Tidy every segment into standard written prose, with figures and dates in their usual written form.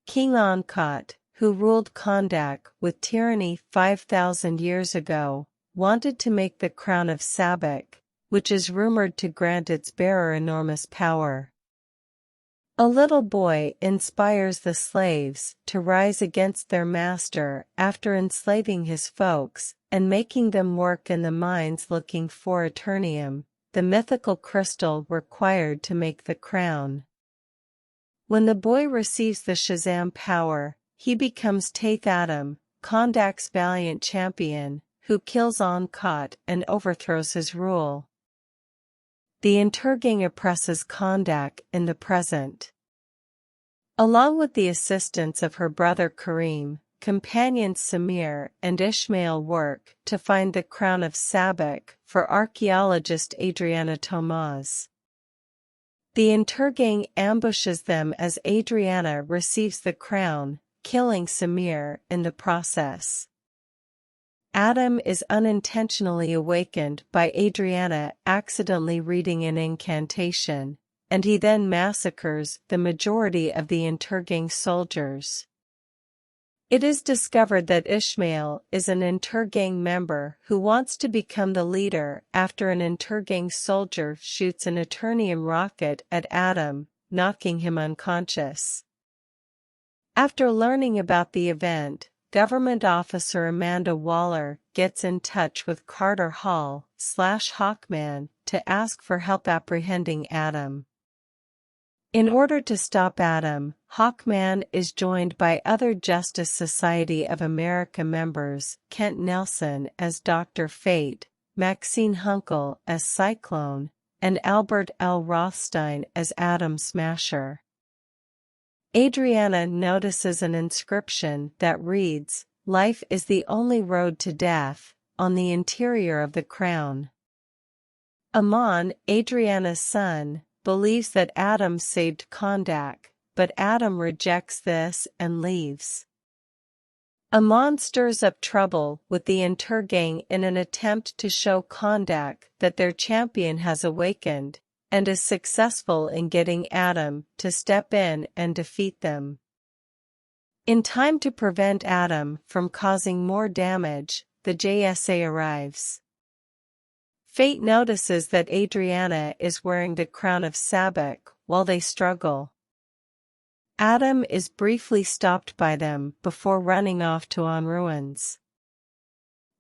King Ankot, who ruled Kondak with tyranny 5,000 years ago, wanted to make the crown of Sabak, which is rumored to grant its bearer enormous power. A little boy inspires the slaves to rise against their master after enslaving his folks and making them work in the mines looking for Eternium, the mythical crystal required to make the crown. When the boy receives the Shazam power, he becomes Taith Adam, Kondak's valiant champion, who kills Ankot and overthrows his rule. The Intergang oppresses Kondak in the present. Along with the assistance of her brother Karim, companions Samir and Ishmael work to find the crown of Sabak for archaeologist Adriana Tomaz. The Intergang ambushes them as Adriana receives the crown, killing Samir in the process. Adam is unintentionally awakened by Adriana accidentally reading an incantation, and he then massacres the majority of the Intergang soldiers. It is discovered that Ishmael is an Intergang member who wants to become the leader after an Intergang soldier shoots an Eternium rocket at Adam, knocking him unconscious. After learning about the event, government officer Amanda Waller gets in touch with Carter Hall/Hawkman to ask for help apprehending Adam. In order to stop Adam, Hawkman is joined by other Justice Society of America members, Kent Nelson as Dr. Fate, Maxine Hunkel as Cyclone, and Albert L. Rothstein as Adam Smasher. Adriana notices an inscription that reads, "Life is the only road to death," on the interior of the crown. Amon, Adriana's son, believes that Adam saved Kondak, but Adam rejects this and leaves. Amon stirs up trouble with the Intergang in an attempt to show Kondak that their champion has awakened, and is successful in getting Adam to step in and defeat them. In time to prevent Adam from causing more damage, the JSA arrives. Fate notices that Adriana is wearing the crown of Sabak while they struggle. Adam is briefly stopped by them before running off to On Ruins.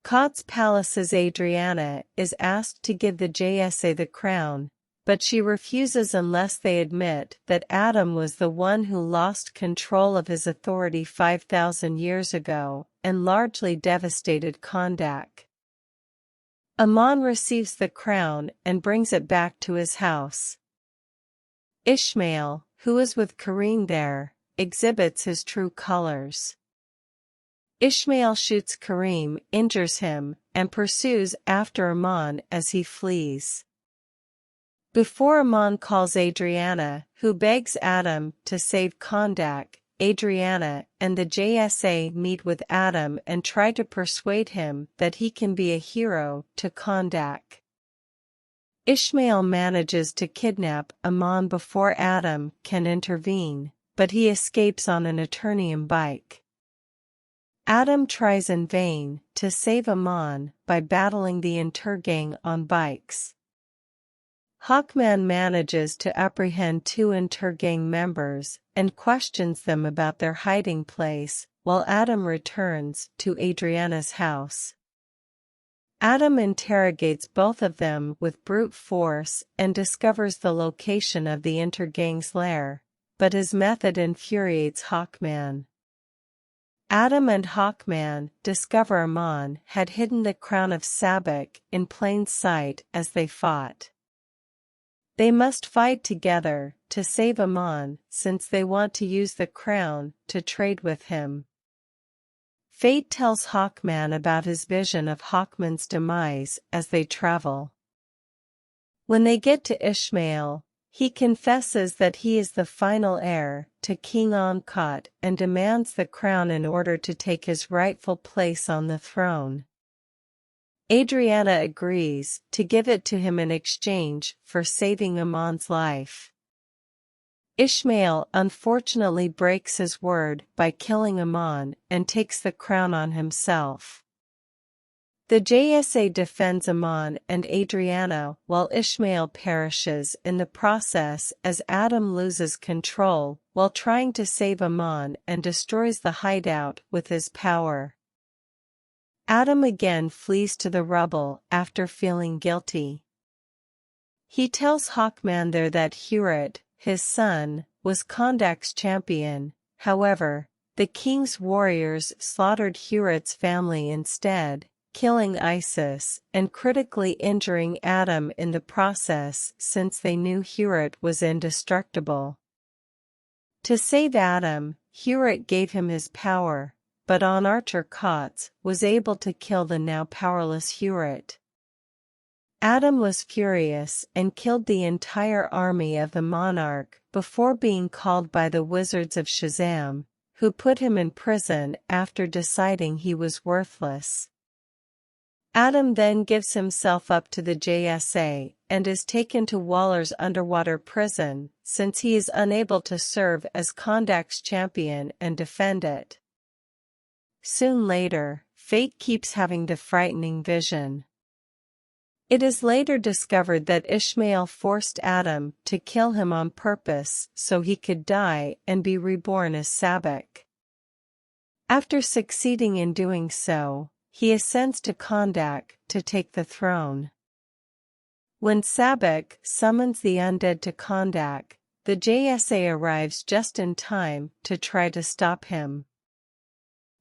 Kot's Palace's Adriana is asked to give the JSA the crown, but she refuses unless they admit that Adam was the one who lost control of his authority 5,000 years ago and largely devastated Kondak. Amon receives the crown and brings it back to his house. Ishmael, who is with Karim there, exhibits his true colors. Ishmael shoots Karim, injures him, and pursues after Amon as he flees. Before Amon calls Adriana, who begs Adam to save Kondak, Adriana and the JSA meet with Adam and try to persuade him that he can be a hero to Kondak. Ishmael manages to kidnap Amon before Adam can intervene, but he escapes on an Eternium bike. Adam tries in vain to save Amon by battling the Intergang on bikes. Hawkman manages to apprehend two Intergang members and questions them about their hiding place, while Adam returns to Adriana's house. Adam interrogates both of them with brute force and discovers the location of the Intergang's lair, but his method infuriates Hawkman. Adam and Hawkman discover Amon had hidden the crown of Sabak in plain sight as they fought. They must fight together to save Amon since they want to use the crown to trade with him. Fate tells Hawkman about his vision of Hawkman's demise as they travel. When they get to Ishmael, he confesses that he is the final heir to King Ankot and demands the crown in order to take his rightful place on the throne. Adriana agrees to give it to him in exchange for saving Amon's life. Ishmael unfortunately breaks his word by killing Ammon and takes the crown on himself. The JSA defends Ammon and Adriana while Ishmael perishes in the process as Adam loses control while trying to save Ammon and destroys the hideout with his power. Adam again flees to the rubble after feeling guilty. He tells Hawkman there that Heorot, his son, was Kondak's champion. However, the king's warriors slaughtered Heorot's family instead, killing Isis and critically injuring Adam in the process since they knew Heorot was indestructible. To save Adam, Heorot gave him his power, but Anarter-Kotz was able to kill the now powerless Heorot. Adam was furious and killed the entire army of the monarch before being called by the wizards of Shazam, who put him in prison after deciding he was worthless. Adam then gives himself up to the JSA and is taken to Waller's underwater prison since he is unable to serve as Kondak's champion and defend it. Soon later, Fate keeps having the frightening vision. It is later discovered that Ishmael forced Adam to kill him on purpose so he could die and be reborn as Sabbac. After succeeding in doing so, he ascends to Kondak to take the throne. When Sabbac summons the undead to Kondak, the JSA arrives just in time to try to stop him.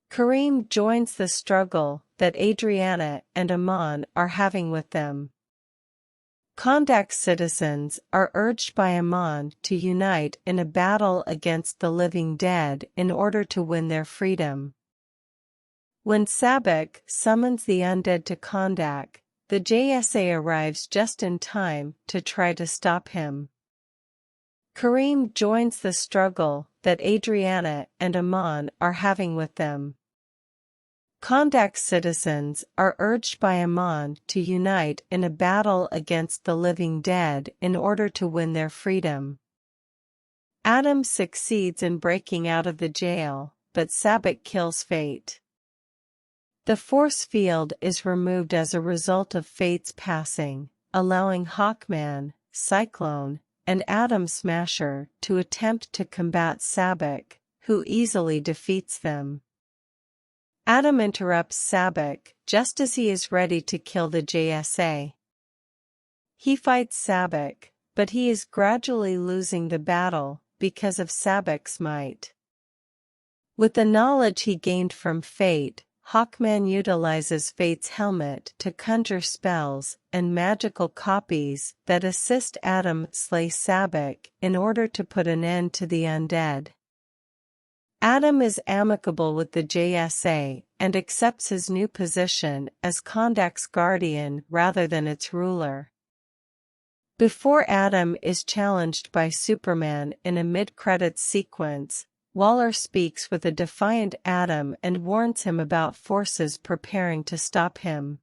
Kareem joins the struggle that Adriana and Ammon are having with them. Kondak's citizens are urged by Ammon to unite in a battle against the living dead in order to win their freedom. When Sabbac summons the undead to Kondak, the JSA arrives just in time to try to stop him. Kareem joins the struggle that Adriana and Ammon are having with them. Kondak's citizens are urged by Ammon to unite in a battle against the living dead in order to win their freedom. Adam succeeds in breaking out of the jail, but Sabbac kills Fate. The force field is removed as a result of Fate's passing, allowing Hawkman, Cyclone, and Atom Smasher to attempt to combat Sabbac, who easily defeats them. Adam interrupts Sabbac just as he is ready to kill the JSA. He fights Sabbac, but he is gradually losing the battle because of Sabbac's might. With the knowledge he gained from Fate, Hawkman utilizes Fate's helmet to conjure spells and magical copies that assist Adam slay Sabbac in order to put an end to the undead. Adam is amicable with the JSA and accepts his new position as Kondak's guardian rather than its ruler. Before Adam is challenged by Superman in a mid-credits sequence, Waller speaks with a defiant Adam and warns him about forces preparing to stop him.